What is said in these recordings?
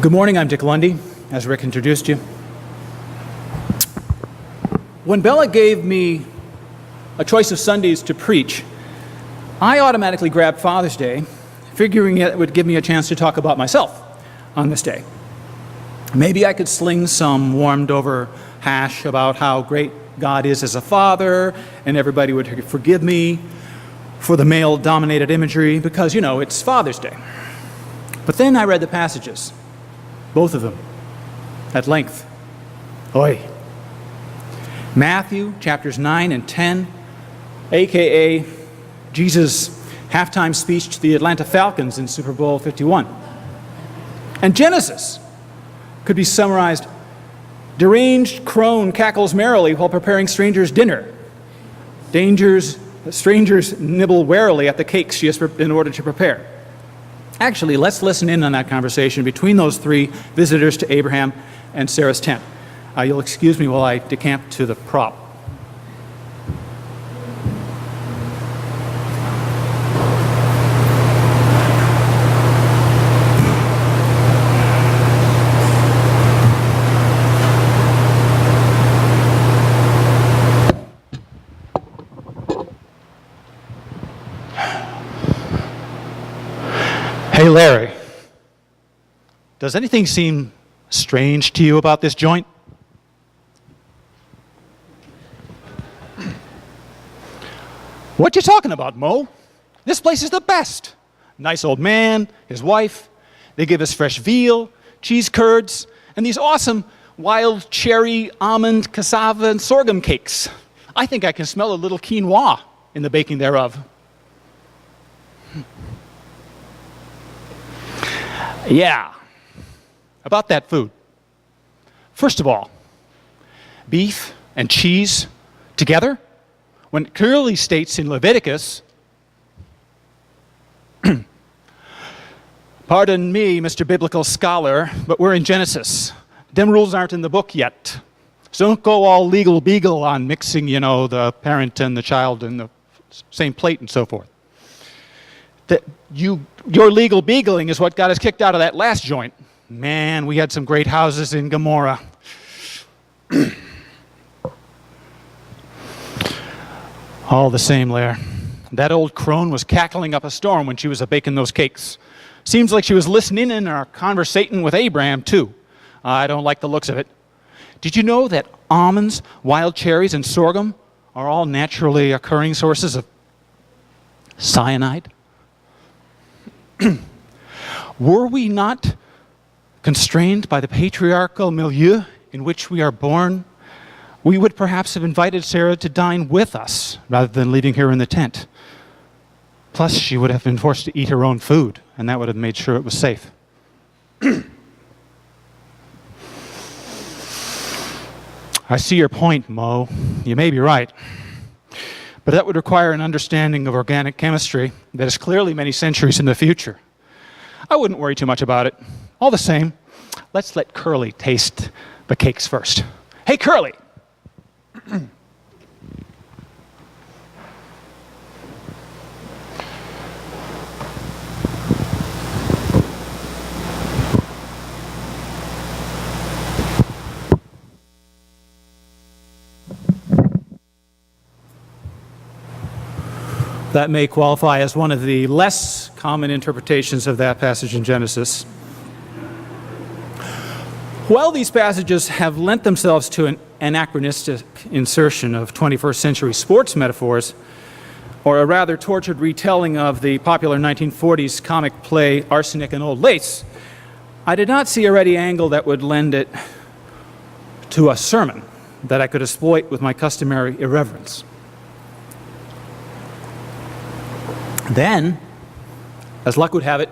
Good morning, I'm Dick Lunde, as Rick introduced you. When Bella gave me a choice of Sundays to preach, I automatically grabbed Father's Day, figuring it would give me a chance to talk about myself on this day. Maybe I could sling some warmed over hash about how great God is as a father, and everybody would forgive me for the male-dominated imagery because, it's Father's Day. But then I read the passages, both of them, at length. Oi. Matthew chapters 9 and 10, a.k.a. Jesus' halftime speech to the Atlanta Falcons in Super Bowl 51. And Genesis could be summarized: deranged crone cackles merrily while preparing strangers' dinner. Strangers nibble warily at the cakes she has in order to prepare. Actually, let's listen in on that conversation between those three visitors to Abraham and Sarah's tent. You'll excuse me while I decamp to the prop. Hey, Larry, does anything seem strange to you about this joint? What you talking about, Mo? This place is the best. Nice old man, his wife. They give us fresh veal, cheese curds, and these awesome wild cherry, almond, cassava, and sorghum cakes. I think I can smell a little quinoa in the baking thereof. Yeah, about that food. First of all, beef and cheese together, when it clearly states in Leviticus, pardon me, Mr. Biblical Scholar, but we're in Genesis. Them rules aren't in the book yet. So don't go all legal beagle on mixing, the parent and the child in the same plate and so forth. Your legal beagling is what got us kicked out of that last joint. Man, we had some great houses in Gomorrah. All the same, Lair, that old crone was cackling up a storm when she was baking those cakes. Seems like she was listening in or conversating with Abraham, too. I don't like the looks of it. Did you know that almonds, wild cherries, and sorghum are all naturally occurring sources of cyanide? Were we not constrained by the patriarchal milieu in which we are born, we would perhaps have invited Sarah to dine with us rather than leaving her in the tent. Plus, she would have been forced to eat her own food, and that would have made sure it was safe. I see your point, Mo. You may be right. But that would require an understanding of organic chemistry that is clearly many centuries in the future. I wouldn't worry too much about it. All the same, let's let Curly taste the cakes first. Hey, Curly! That may qualify as one of the less common interpretations of that passage in Genesis. While these passages have lent themselves to an anachronistic insertion of 21st century sports metaphors, or a rather tortured retelling of the popular 1940s comic play Arsenic and Old Lace, I did not see a ready angle that would lend it to a sermon that I could exploit with my customary irreverence. Then, as luck would have it,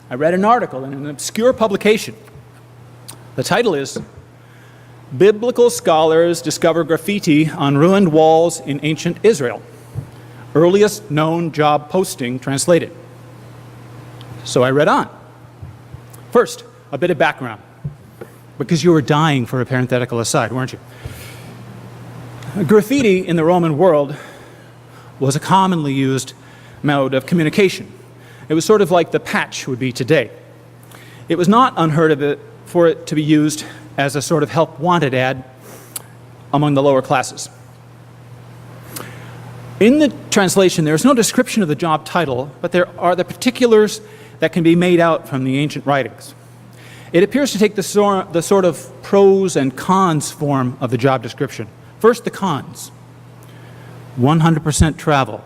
I read an article in an obscure publication. The title is, Biblical Scholars Discover Graffiti on Ruined Walls in Ancient Israel. Earliest known job posting translated. So I read on. First, a bit of background, because you were dying for a parenthetical aside, weren't you? Graffiti in the Roman world was a commonly used mode of communication. It was sort of like the patch would be today. It was not unheard of for it to be used as a sort of help wanted ad among the lower classes. In the translation, there is no description of the job title, but there are the particulars that can be made out from the ancient writings. It appears to take the sort of pros and cons form of the job description. First, the cons. 100% travel.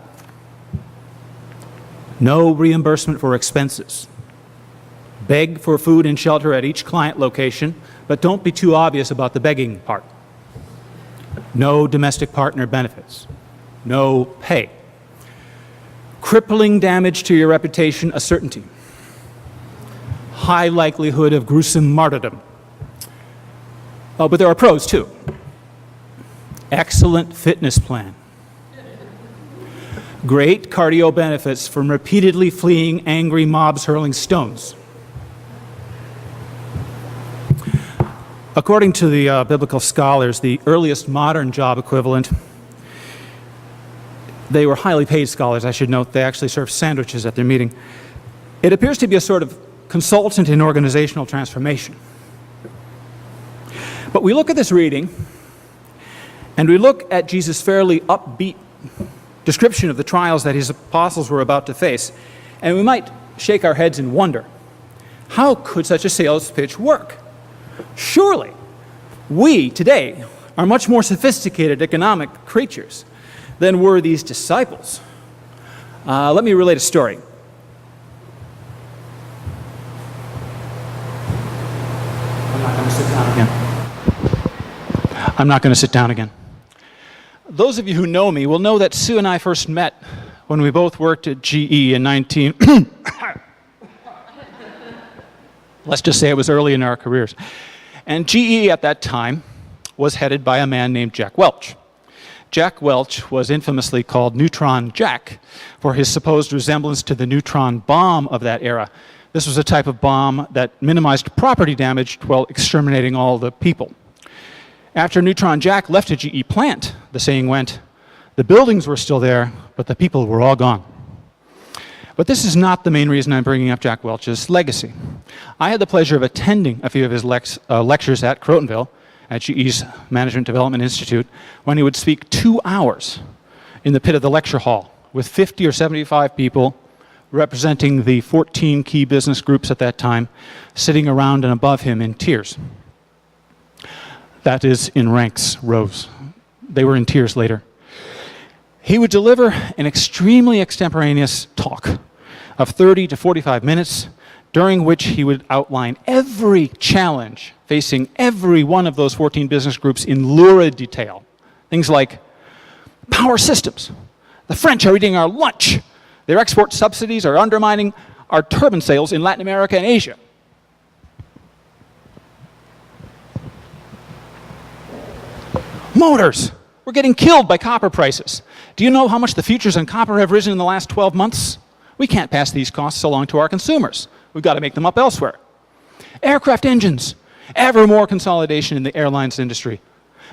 No reimbursement for expenses. Beg for food and shelter at each client location, but don't be too obvious about the begging part. No domestic partner benefits. No pay. Crippling damage to your reputation, a certainty. High likelihood of gruesome martyrdom. Oh, but there are pros too. Excellent fitness plan. Great cardio benefits from repeatedly fleeing angry mobs hurling stones. According to the biblical scholars, the earliest modern job equivalent, they were highly paid scholars, I should note. They actually served sandwiches at their meeting. It appears to be a sort of consultant in organizational transformation. But we look at this reading, and we look at Jesus' fairly upbeat description of the trials that his apostles were about to face, and we might shake our heads in wonder. How could such a sales pitch work? Surely, we today are much more sophisticated economic creatures than were these disciples. Let me relate a story. I'm not going to sit down again. Those of you who know me will know that Sue and I first met when we both worked at GE in let's just say it was early in our careers. And GE at that time was headed by a man named Jack Welch. Jack Welch was infamously called Neutron Jack for his supposed resemblance to the neutron bomb of that era. This was a type of bomb that minimized property damage while exterminating all the people. After Neutron Jack left a GE plant, the saying went, the buildings were still there, but the people were all gone. But this is not the main reason I'm bringing up Jack Welch's legacy. I had the pleasure of attending a few of his lectures at Crotonville, at GE's Management Development Institute, when he would speak 2 hours in the pit of the lecture hall with 50 or 75 people representing the 14 key business groups at that time, sitting around and above him in tiers. That is, in ranks, rows. They were in tiers later. He would deliver an extremely extemporaneous talk of 30 to 45 minutes, during which he would outline every challenge facing every one of those 14 business groups in lurid detail. Things like power systems. The French are eating our lunch. Their export subsidies are undermining our turbine sales in Latin America and Asia. Motors. We're getting killed by copper prices. Do you know how much the futures on copper have risen in the last 12 months? We can't pass these costs along to our consumers. We've got to make them up elsewhere. Aircraft engines. Ever more consolidation in the airlines industry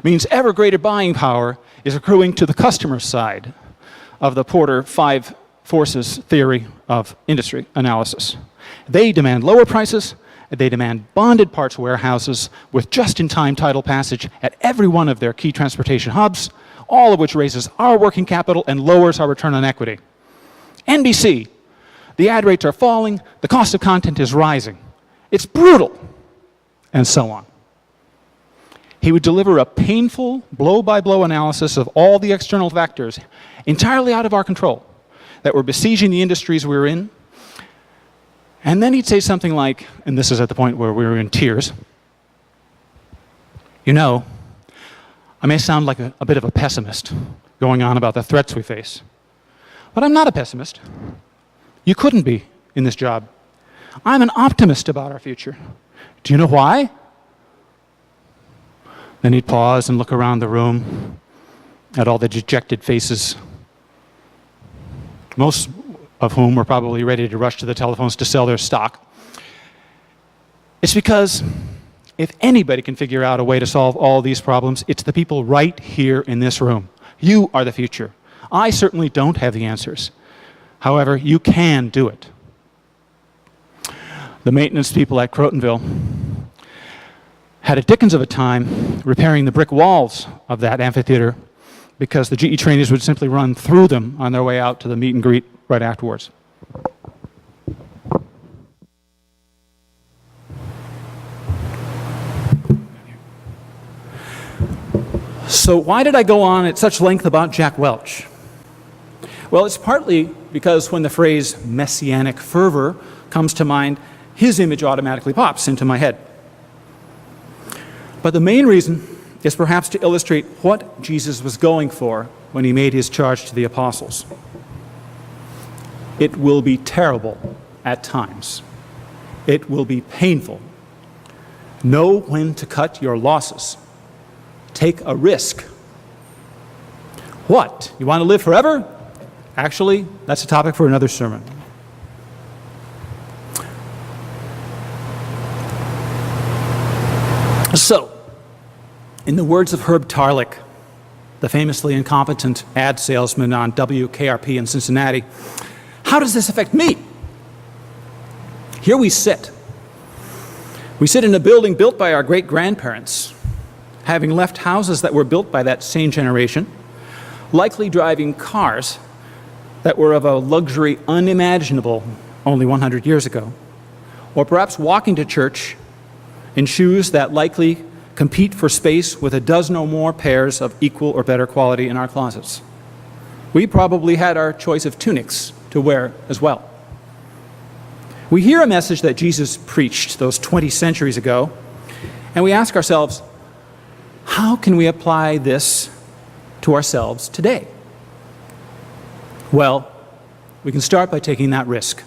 means ever greater buying power is accruing to the customer side of the Porter 5 forces theory of industry analysis. They demand lower prices. They demand bonded parts warehouses with just-in-time title passage at every one of their key transportation hubs, all of which raises our working capital and lowers our return on equity. NBC, the ad rates are falling, the cost of content is rising. It's brutal, and so on. He would deliver a painful, blow-by-blow analysis of all the external factors entirely out of our control that were besieging the industries we were in. And then he'd say something like, and this is at the point where we were in tears, you know, I may sound like a bit of a pessimist going on about the threats we face, but I'm not a pessimist. You couldn't be in this job. I'm an optimist about our future. Do you know why? Then he'd pause and look around the room at all the dejected faces, most of whom were probably ready to rush to the telephones to sell their stock. It's because if anybody can figure out a way to solve all these problems, it's the people right here in this room. You are the future. I certainly don't have the answers. However, you can do it. The maintenance people at Crotonville had a dickens of a time repairing the brick walls of that amphitheater because the GE trainers would simply run through them on their way out to the meet and greet right afterwards. So why did I go on at such length about Jack Welch? Well, it's partly because when the phrase messianic fervor comes to mind, his image automatically pops into my head. But the main reason is perhaps to illustrate what Jesus was going for when he made his charge to the apostles. It will be terrible at times. It will be painful. Know when to cut your losses. Take a risk. What? You want to live forever? Actually, that's a topic for another sermon. So, in the words of Herb Tarlick, the famously incompetent ad salesman on WKRP in Cincinnati, how does this affect me? Here we sit. We sit in a building built by our great-grandparents, having left houses that were built by that same generation, likely driving cars that were of a luxury unimaginable only 100 years ago, or perhaps walking to church in shoes that likely compete for space with a dozen or more pairs of equal or better quality in our closets. We probably had our choice of tunics to wear as well. We hear a message that Jesus preached those 20 centuries ago, and we ask ourselves, how can we apply this to ourselves today? Well, we can start by taking that risk.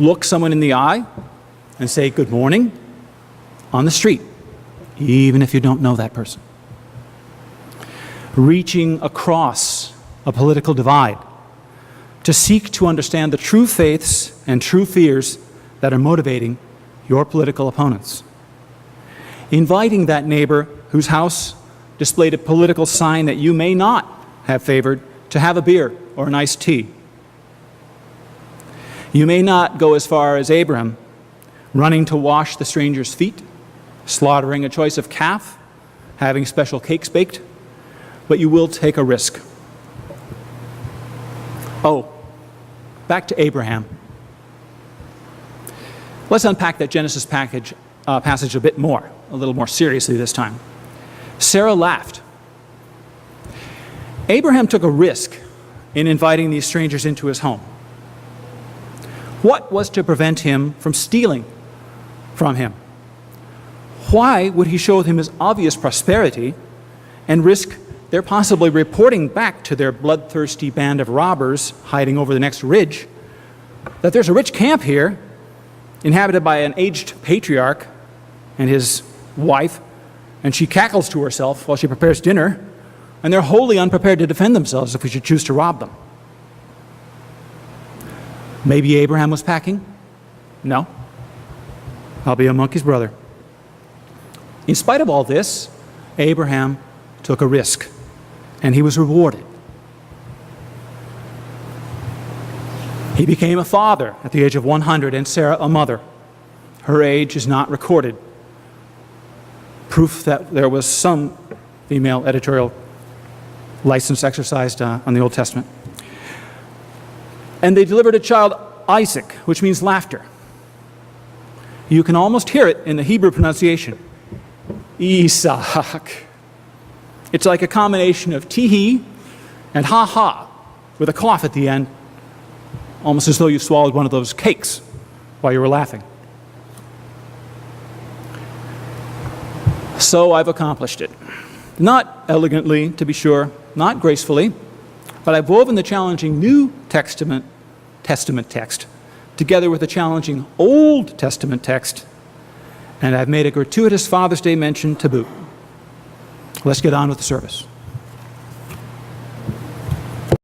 Look someone in the eye and say good morning on the street, even if you don't know that person. Reaching across a political divide to seek to understand the true faiths and true fears that are motivating your political opponents. Inviting that neighbor whose house displayed a political sign that you may not have favored to have a beer or an iced tea. You may not go as far as Abraham, running to wash the stranger's feet, slaughtering a choice of calf, having special cakes baked, but you will take a risk. Oh, back to Abraham. Let's unpack that Genesis passage a bit more, a little more seriously this time. Sarah laughed. Abraham took a risk in inviting these strangers into his home. What was to prevent him from stealing from him? Why would he show them his obvious prosperity and risk their possibly reporting back to their bloodthirsty band of robbers hiding over the next ridge that there's a rich camp here inhabited by an aged patriarch and his wife, and she cackles to herself while she prepares dinner, and they're wholly unprepared to defend themselves if we should choose to rob them? Maybe Abraham was packing? No. I'll be a monkey's brother. In spite of all this, Abraham took a risk, and he was rewarded. He became a father at the age of 100, and Sarah a mother. Her age is not recorded. Proof that there was some female editorial license exercised on the Old Testament. And they delivered a child, Isaac, which means laughter. You can almost hear it in the Hebrew pronunciation. Isaac. It's like a combination of tee-hee and ha-ha with a cough at the end, almost as though you swallowed one of those cakes while you were laughing. So I've accomplished it. Not elegantly, to be sure, not gracefully, but I've woven the challenging New Testament text together with the challenging Old Testament text, and I've made a gratuitous Father's Day mention to boot. Let's get on with the service.